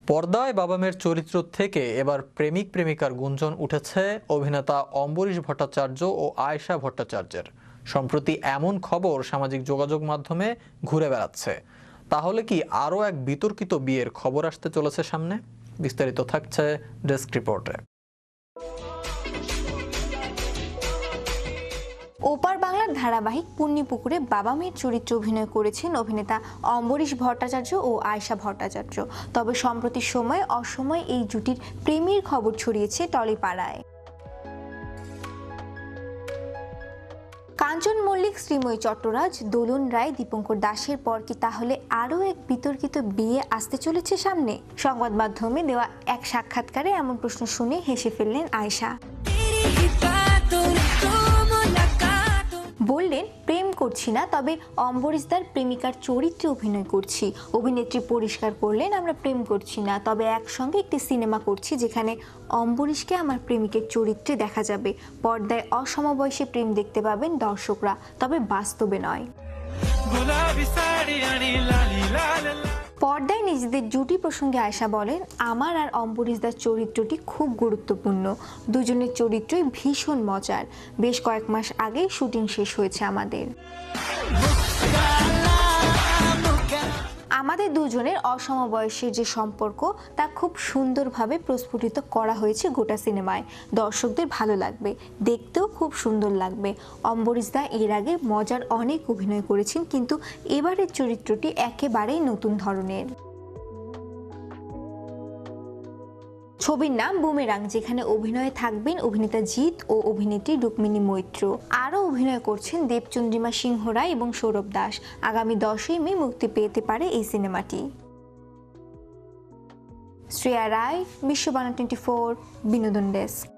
পর্দায় বাবা মেয়ের চরিত্র থেকে এবার প্রেমিক প্রেমিকার গুঞ্জন উঠেছে অভিনেতা অম্বরীশ ভট্টাচার্য ও আয়েশা ভট্টাচার্যের। সম্প্রতি এমন খবর সামাজিক যোগাযোগ মাধ্যমে ঘুরে বেড়াচ্ছে। তাহলে কি আরও এক বিতর্কিত বিয়ের খবর আসতে চলেছে সামনে? বিস্তারিত থাকছে ডেস্ক রিপোর্টে। ওপার বাংলার ধারাবাহিক পুণ্যিপুকুরে বাবা মেয়ের চরিত্রে অভিনয় করেছেন অভিনেতা অম্বরীশ ভট্টাচার্য ও আয়েশা ভট্টাচার্য। তবে সম্প্রতি সময়ে অসময়ে এই জুটির প্রেমের খবর ছড়িয়েছে টলিপাড়ায়। কাঞ্চন মল্লিক, শ্রীময়ী চট্টরাজ, দোলন রায়, দীপঙ্কর দাসের পর কি তাহলে আরও এক বিতর্কিত বিয়ে আসতে চলেছে সামনে? সংবাদ মাধ্যমে দেওয়া এক সাক্ষাৎকারে এমন প্রশ্ন শুনে হেসে ফেললেন আয়েশা। বললেন, প্রেম করছি না, তবে অম্বরীশদার প্রেমিকার চরিত্রে অভিনয় করছি। অভিনেত্রী পরিষ্কার করলেন, আমরা প্রেম করছি না, তবে একসঙ্গে একটি সিনেমা করছি যেখানে অম্বরীশকে আমার প্রেমিকের চরিত্রে দেখা যাবে। পর্দায় অসমবয়সী প্রেম দেখতে পাবেন দর্শকরা, তবে বাস্তবে নয়। পর্দায় নিজেদের জুটি প্রসঙ্গে আয়েশা বলেন, আমার আর অম্বরীশদার চরিত্রটি খুব গুরুত্বপূর্ণ। দুজনের চরিত্রই ভীষণ মজার। বেশ কয়েক মাস আগেই শুটিং শেষ হয়েছে আমাদের দুজনের অসমবয়সের যে সম্পর্ক তা খুব সুন্দরভাবে প্রস্ফুটিত করা হয়েছে গোটা সিনেমায়। দর্শকদের ভালো লাগবে, দেখতেও খুব সুন্দর লাগবে। অম্বরীশদা এর আগে মজার অনেক অভিনয় করেছেন, কিন্তু এবারের চরিত্রটি একেবারেই নতুন ধরনের। ছবির নাম বুমেরাং, যেখানে অভিনয়ে থাকবেন অভিনেতা জিৎ ও অভিনেত্রী রুক্মিণী মৈত্র। আরও অভিনয় করছেন দেবচন্দ্রিমা সিংহ রায় এবং সৌরভ দাস। আগামী 10ই মে মুক্তি পেতে পারে এই সিনেমাটি। শ্রেয়া রায়, বিশ্ববাণী 24, বিনোদন ডেস্ক।